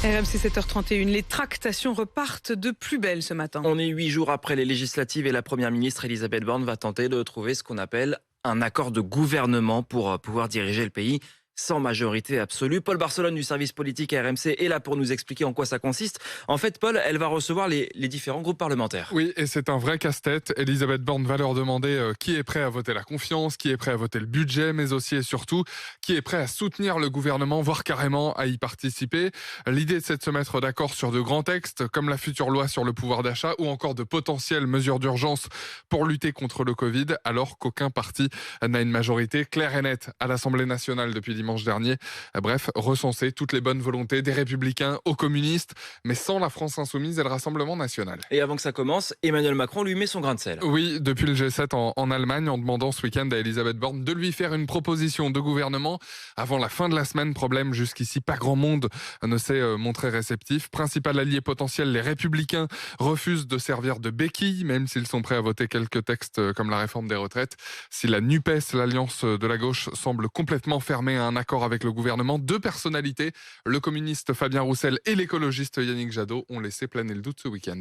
RMC 7h31, les tractations repartent de plus belle ce matin. On est 8 jours après les législatives et la première ministre Elisabeth Borne va tenter de trouver ce qu'on appelle un accord de gouvernement pour pouvoir diriger le pays sans majorité absolue. Paul Barcelone du service politique à RMC est là pour nous expliquer en quoi ça consiste. En fait, Paul, elle va recevoir les différents groupes parlementaires. Oui, et c'est un vrai casse-tête. Elisabeth Borne va leur demander qui est prêt à voter la confiance, qui est prêt à voter le budget, mais aussi et surtout qui est prêt à soutenir le gouvernement, voire carrément à y participer. L'idée, c'est de se mettre d'accord sur de grands textes, comme la future loi sur le pouvoir d'achat ou encore de potentielles mesures d'urgence pour lutter contre le Covid, alors qu'aucun parti n'a une majorité claire et nette à l'Assemblée nationale depuis dimanche dernier. Bref, recenser toutes les bonnes volontés des Républicains aux communistes, mais sans la France insoumise et le Rassemblement national. Et avant que ça commence, Emmanuel Macron lui met son grain de sel. Oui, depuis le G7 en Allemagne, en demandant ce week-end à Elisabeth Borne de lui faire une proposition de gouvernement avant la fin de la semaine. Problème, jusqu'ici, pas grand monde ne s'est montré réceptif. Principal allié potentiel, les Républicains refusent de servir de béquille, même s'ils sont prêts à voter quelques textes comme la réforme des retraites. Si la NUPES, l'alliance de la gauche, semble complètement fermée à un accord avec le gouvernement, deux personnalités, le communiste Fabien Roussel et l'écologiste Yannick Jadot, ont laissé planer le doute ce week-end.